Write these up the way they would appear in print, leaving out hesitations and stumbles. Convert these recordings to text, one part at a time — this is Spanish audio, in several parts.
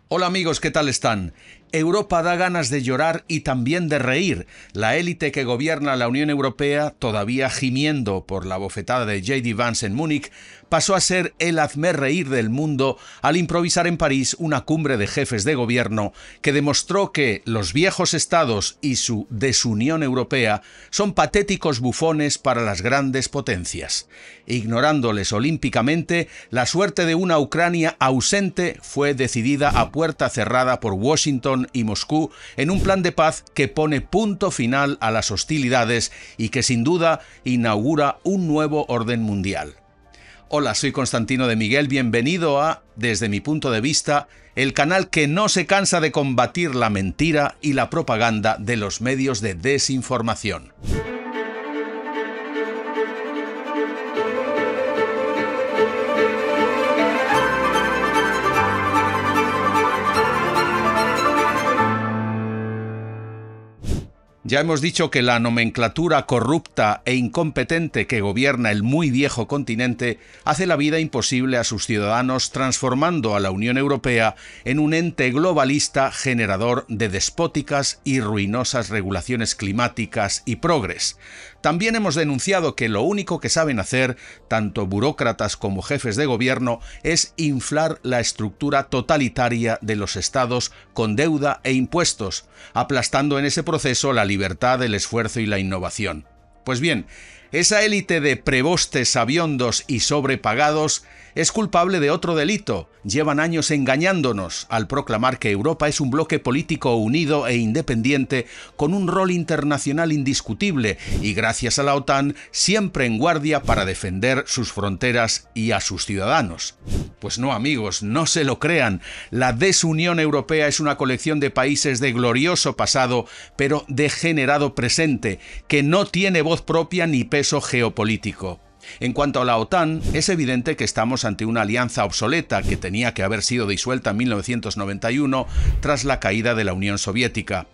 Hola amigos, ¿qué tal están? Europa da ganas de llorar y también de reír. La élite que gobierna la Unión Europea, todavía gimiendo por la bofetada de J.D. Vance en Múnich, pasó a ser el hazmerreír del mundo al improvisar en París una cumbre de jefes de gobierno que demostró que los viejos estados y su desunión europea son patéticos bufones para las grandes potencias. Ignorándoles olímpicamente, la suerte de una Ucrania ausente fue decidida a puerta cerrada por Washington y Moscú en un plan de paz que pone punto final a las hostilidades y que sin duda inaugura un nuevo orden mundial. Hola, soy Constantino de Miguel, bienvenido a Desde mi punto de vista, el canal que no se cansa de combatir la mentira y la propaganda de los medios de desinformación. Ya hemos dicho que la nomenclatura corrupta e incompetente que gobierna el muy viejo continente hace la vida imposible a sus ciudadanos, transformando a la Unión Europea en un ente globalista generador de despóticas y ruinosas regulaciones climáticas y progres. También hemos denunciado que lo único que saben hacer, tanto burócratas como jefes de gobierno, es inflar la estructura totalitaria de los estados con deuda e impuestos, aplastando en ese proceso la libertad, el esfuerzo y la innovación. Pues bien, esa élite de prebostes sabiondos y sobrepagados es culpable de otro delito. Llevan años engañándonos al proclamar que Europa es un bloque político unido e independiente con un rol internacional indiscutible y gracias a la OTAN siempre en guardia para defender sus fronteras y a sus ciudadanos. Pues no, amigos, no se lo crean. La desunión europea es una colección de países de glorioso pasado, pero degenerado presente, que no tiene voz propia ni peso geopolítico. En cuanto a la OTAN, es evidente que estamos ante una alianza obsoleta que tenía que haber sido disuelta en 1991 tras la caída de la Unión Soviética.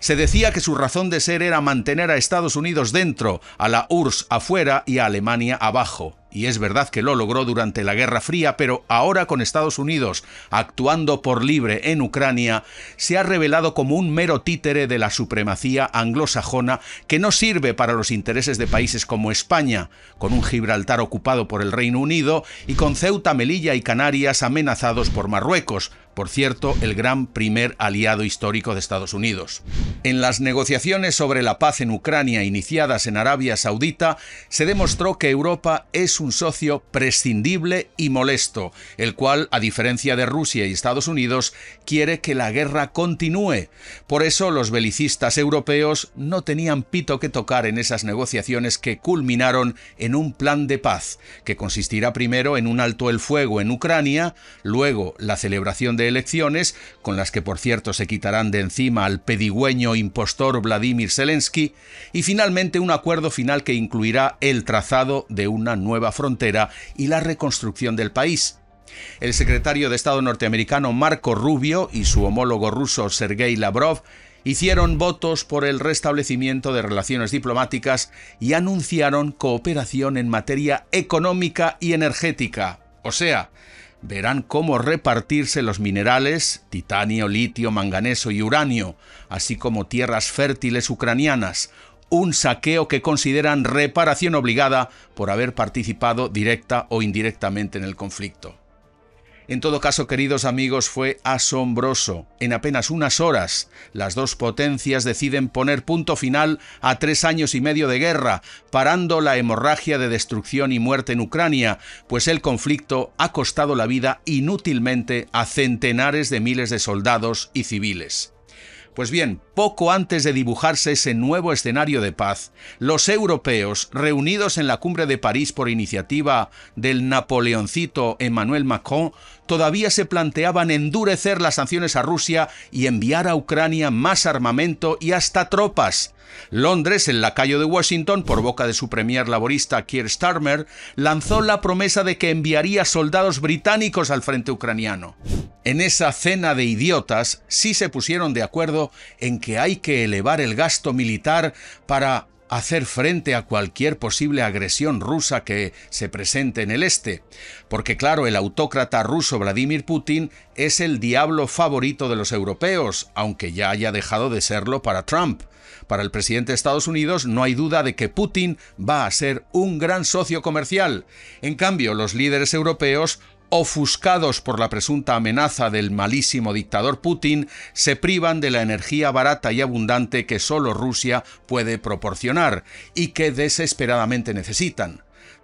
Se decía que su razón de ser era mantener a Estados Unidos dentro, a la URSS afuera y a Alemania abajo. Y es verdad que lo logró durante la Guerra Fría, pero ahora con Estados Unidos actuando por libre en Ucrania, se ha revelado como un mero títere de la supremacía anglosajona que no sirve para los intereses de países como España, con un Gibraltar ocupado por el Reino Unido y con Ceuta, Melilla y Canarias amenazados por Marruecos, por cierto, el gran primer aliado histórico de Estados Unidos. En las negociaciones sobre la paz en Ucrania iniciadas en Arabia Saudita, se demostró que Europa es un socio prescindible y molesto, el cual, a diferencia de Rusia y Estados Unidos, quiere que la guerra continúe. Por eso los belicistas europeos no tenían pito que tocar en esas negociaciones que culminaron en un plan de paz, que consistirá primero en un alto el fuego en Ucrania, luego la celebración de elecciones, con las que por cierto se quitarán de encima al pedigüeño impostor Vladimir Zelensky, y finalmente un acuerdo final que incluirá el trazado de una nueva frontera y la reconstrucción del país. El secretario de Estado norteamericano Marco Rubio y su homólogo ruso Sergei Lavrov hicieron votos por el restablecimiento de relaciones diplomáticas y anunciaron cooperación en materia económica y energética. O sea, verán cómo repartirse los minerales, titanio, litio, manganeso y uranio, así como tierras fértiles ucranianas, un saqueo que consideran reparación obligada por haber participado directa o indirectamente en el conflicto. En todo caso, queridos amigos, fue asombroso. En apenas unas horas, las dos potencias deciden poner punto final a 3 años y medio de guerra, parando la hemorragia de destrucción y muerte en Ucrania, pues el conflicto ha costado la vida inútilmente a centenares de miles de soldados y civiles. Pues bien, poco antes de dibujarse ese nuevo escenario de paz, los europeos, reunidos en la cumbre de París por iniciativa del napoleoncito Emmanuel Macron, todavía se planteaban endurecer las sanciones a Rusia y enviar a Ucrania más armamento y hasta tropas. Londres, el lacayo de Washington, por boca de su premier laborista Keir Starmer, lanzó la promesa de que enviaría soldados británicos al frente ucraniano. En esa cena de idiotas sí se pusieron de acuerdo en que hay que elevar el gasto militar para hacer frente a cualquier posible agresión rusa que se presente en el este. Porque claro, el autócrata ruso Vladimir Putin es el diablo favorito de los europeos, aunque ya haya dejado de serlo para Trump. Para el presidente de Estados Unidos no hay duda de que Putin va a ser un gran socio comercial. En cambio, los líderes europeos, ofuscados por la presunta amenaza del malísimo dictador Putin, se privan de la energía barata y abundante que solo Rusia puede proporcionar y que desesperadamente necesitan.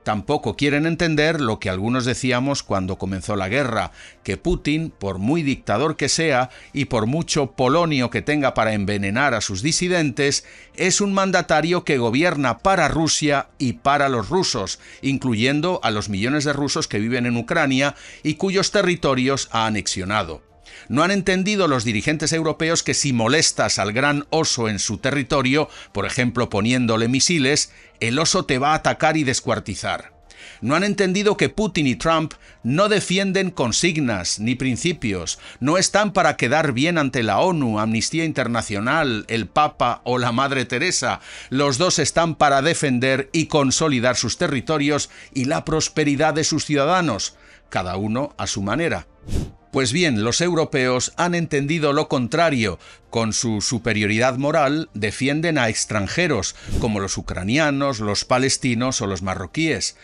Tampoco quieren entender lo que algunos decíamos cuando comenzó la guerra, que Putin, por muy dictador que sea y por mucho polonio que tenga para envenenar a sus disidentes, es un mandatario que gobierna para Rusia y para los rusos, incluyendo a los millones de rusos que viven en Ucrania y cuyos territorios ha anexionado. No han entendido los dirigentes europeos que si molestas al gran oso en su territorio, por ejemplo poniéndole misiles, el oso te va a atacar y descuartizar. No han entendido que Putin y Trump no defienden consignas ni principios, no están para quedar bien ante la ONU, Amnistía Internacional, el Papa o la Madre Teresa. Los dos están para defender y consolidar sus territorios y la prosperidad de sus ciudadanos, cada uno a su manera. Pues bien, los europeos han entendido lo contrario. Con su superioridad moral defienden a extranjeros, como los ucranianos, los palestinos o los marroquíes.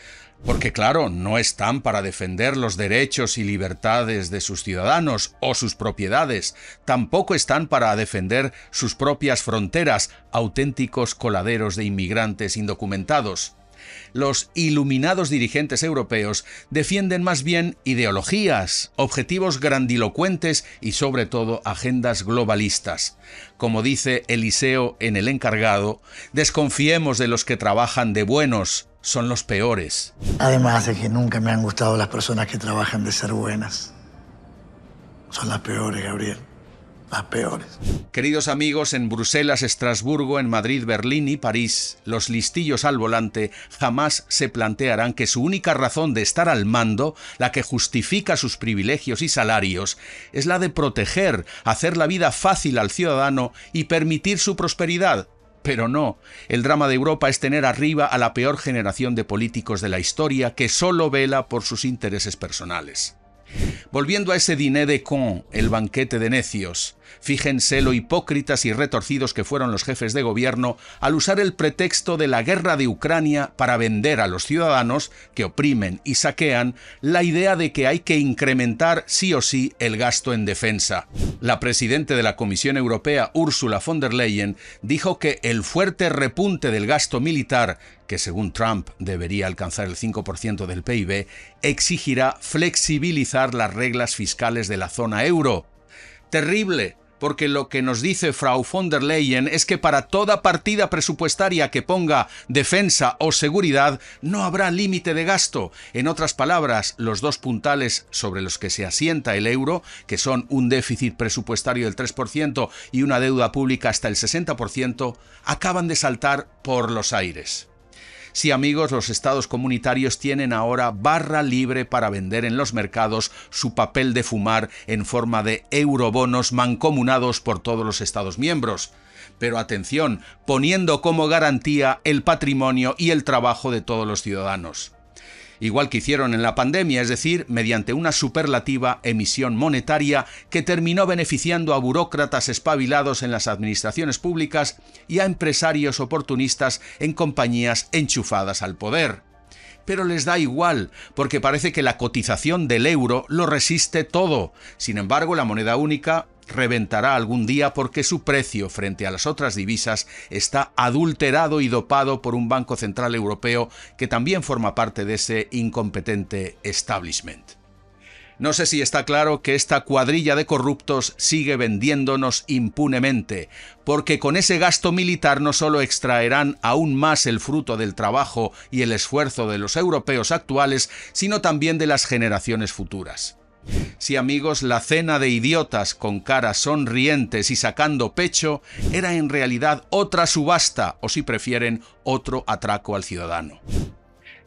Porque claro, no están para defender los derechos y libertades de sus ciudadanos o sus propiedades. Tampoco están para defender sus propias fronteras, auténticos coladeros de inmigrantes indocumentados. Los iluminados dirigentes europeos defienden más bien ideologías, objetivos grandilocuentes y sobre todo agendas globalistas. Como dice Eliseo en El Encargado, desconfiemos de los que trabajan de buenos, son los peores. Además de que nunca me han gustado las personas que trabajan de ser buenas. Son las peores, Gabriel. Las peores. Queridos amigos, en Bruselas, Estrasburgo, en Madrid, Berlín y París, los listillos al volante jamás se plantearán que su única razón de estar al mando, la que justifica sus privilegios y salarios, es la de proteger, hacer la vida fácil al ciudadano y permitir su prosperidad. Pero no, el drama de Europa es tener arriba a la peor generación de políticos de la historia que solo vela por sus intereses personales. Volviendo a ese dîner de cons, el banquete de necios, fíjense lo hipócritas y retorcidos que fueron los jefes de gobierno al usar el pretexto de la guerra de Ucrania para vender a los ciudadanos, que oprimen y saquean, la idea de que hay que incrementar sí o sí el gasto en defensa. La presidenta de la Comisión Europea, Ursula von der Leyen, dijo que el fuerte repunte del gasto militar, que según Trump debería alcanzar el 5% del PIB, exigirá flexibilizar las reglas fiscales de la zona euro. Terrible, porque lo que nos dice Frau von der Leyen es que para toda partida presupuestaria que ponga defensa o seguridad no habrá límite de gasto. En otras palabras, los dos puntales sobre los que se asienta el euro, que son un déficit presupuestario del 3% y una deuda pública hasta el 60%, acaban de saltar por los aires. Sí, amigos, los estados comunitarios tienen ahora barra libre para vender en los mercados su papel de fumar en forma de eurobonos mancomunados por todos los estados miembros. Pero atención, poniendo como garantía el patrimonio y el trabajo de todos los ciudadanos. Igual que hicieron en la pandemia, es decir, mediante una superlativa emisión monetaria que terminó beneficiando a burócratas espabilados en las administraciones públicas y a empresarios oportunistas en compañías enchufadas al poder. Pero les da igual, porque parece que la cotización del euro lo resiste todo. Sin embargo, la moneda única reventará algún día porque su precio frente a las otras divisas está adulterado y dopado por un Banco Central Europeo que también forma parte de ese incompetente establishment. No sé si está claro que esta cuadrilla de corruptos sigue vendiéndonos impunemente, porque con ese gasto militar no solo extraerán aún más el fruto del trabajo y el esfuerzo de los europeos actuales, sino también de las generaciones futuras. Sí, amigos, la cena de idiotas con caras sonrientes y sacando pecho era en realidad otra subasta, o si prefieren, otro atraco al ciudadano.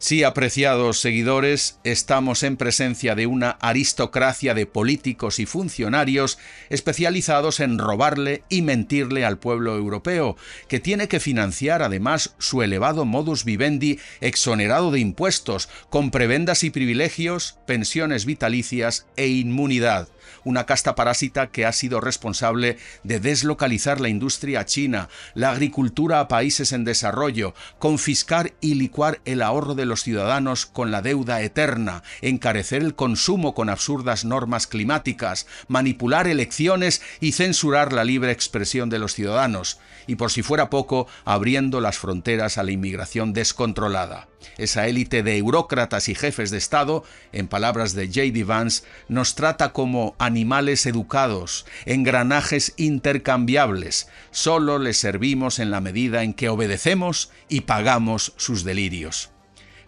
Sí, apreciados seguidores, estamos en presencia de una aristocracia de políticos y funcionarios especializados en robarle y mentirle al pueblo europeo, que tiene que financiar además su elevado modus vivendi exonerado de impuestos, con prebendas y privilegios, pensiones vitalicias e inmunidad. Una casta parásita que ha sido responsable de deslocalizar la industria china, la agricultura a países en desarrollo, confiscar y licuar el ahorro de los ciudadanos con la deuda eterna, encarecer el consumo con absurdas normas climáticas, manipular elecciones y censurar la libre expresión de los ciudadanos, y por si fuera poco, abriendo las fronteras a la inmigración descontrolada. Esa élite de eurócratas y jefes de Estado, en palabras de J.D. Vance, nos trata como animales educados, engranajes intercambiables. Solo les servimos en la medida en que obedecemos y pagamos sus delirios.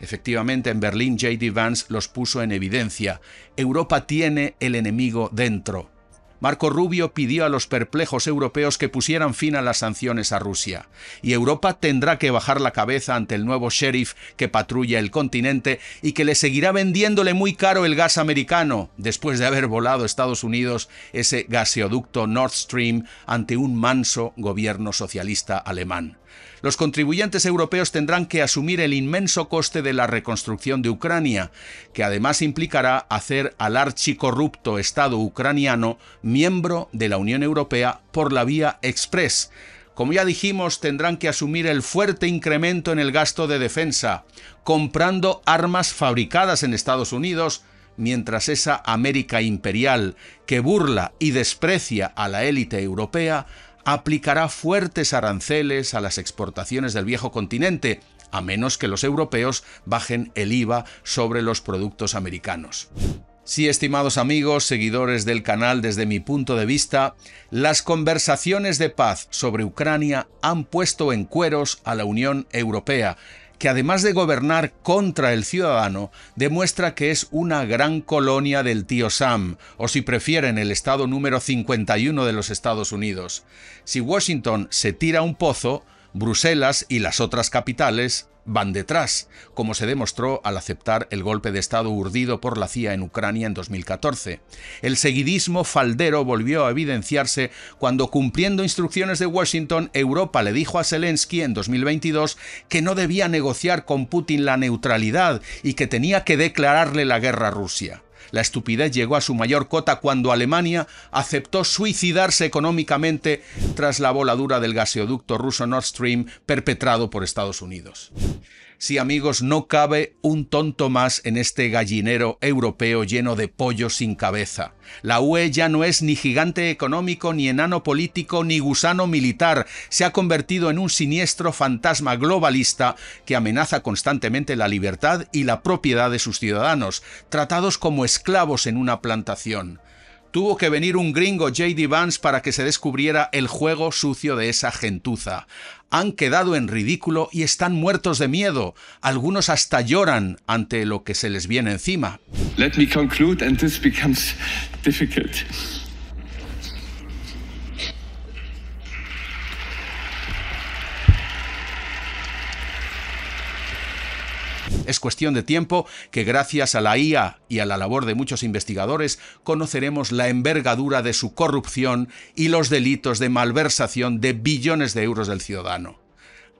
Efectivamente, en Berlín J.D. Vance los puso en evidencia. Europa tiene el enemigo dentro. Marco Rubio pidió a los perplejos europeos que pusieran fin a las sanciones a Rusia. Y Europa tendrá que bajar la cabeza ante el nuevo sheriff que patrulla el continente y que le seguirá vendiéndole muy caro el gas americano, después de haber volado a Estados Unidos ese gaseoducto Nord Stream ante un manso gobierno socialista alemán. Los contribuyentes europeos tendrán que asumir el inmenso coste de la reconstrucción de Ucrania, que además implicará hacer al archicorrupto Estado ucraniano miembro de la Unión Europea por la vía express. Como ya dijimos, tendrán que asumir el fuerte incremento en el gasto de defensa, comprando armas fabricadas en Estados Unidos, mientras esa América imperial que burla y desprecia a la élite europea aplicará fuertes aranceles a las exportaciones del viejo continente, a menos que los europeos bajen el IVA sobre los productos americanos. Sí, estimados amigos, seguidores del canal, desde mi punto de vista, las conversaciones de paz sobre Ucrania han puesto en cueros a la Unión Europea, que además de gobernar contra el ciudadano, demuestra que es una gran colonia del tío Sam, o si prefieren, el estado número 51 de los Estados Unidos. Si Washington se tira un pozo, Bruselas y las otras capitales van detrás, como se demostró al aceptar el golpe de Estado urdido por la CIA en Ucrania en 2014. El seguidismo faldero volvió a evidenciarse cuando, cumpliendo instrucciones de Washington, Europa le dijo a Zelensky en 2022 que no debía negociar con Putin la neutralidad y que tenía que declararle la guerra a Rusia. La estupidez llegó a su mayor cota cuando Alemania aceptó suicidarse económicamente tras la voladura del gaseoducto ruso Nord Stream perpetrado por Estados Unidos. Sí, amigos, no cabe un tonto más en este gallinero europeo lleno de pollos sin cabeza. La UE ya no es ni gigante económico, ni enano político, ni gusano militar. Se ha convertido en un siniestro fantasma globalista que amenaza constantemente la libertad y la propiedad de sus ciudadanos, tratados como esclavos en una plantación. Tuvo que venir un gringo, J.D. Vance, para que se descubriera el juego sucio de esa gentuza. Han quedado en ridículo y están muertos de miedo. Algunos hasta lloran ante lo que se les viene encima. Let me conclude, and this becomes difficult. Es cuestión de tiempo que, gracias a la IA y a la labor de muchos investigadores, conoceremos la envergadura de su corrupción y los delitos de malversación de billones de euros del ciudadano.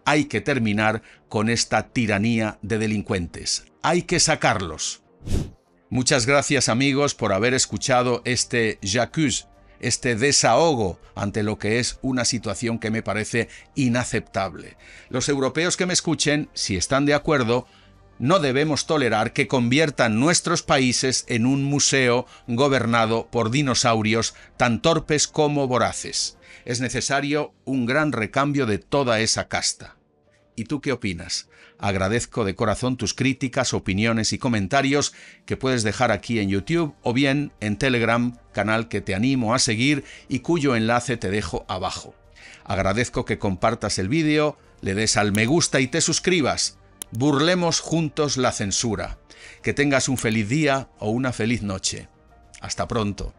Hay que terminar con esta tiranía de delincuentes. Hay que sacarlos. Muchas gracias, amigos, por haber escuchado este j'accuse, este desahogo ante lo que es una situación que me parece inaceptable. Los europeos que me escuchen, si están de acuerdo, no debemos tolerar que conviertan nuestros países en un museo gobernado por dinosaurios tan torpes como voraces. Es necesario un gran recambio de toda esa casta. ¿Y tú qué opinas? Agradezco de corazón tus críticas, opiniones y comentarios que puedes dejar aquí en YouTube o bien en Telegram, canal que te animo a seguir y cuyo enlace te dejo abajo. Agradezco que compartas el vídeo, le des al me gusta y te suscribas. Burlemos juntos la censura. Que tengas un feliz día o una feliz noche. Hasta pronto.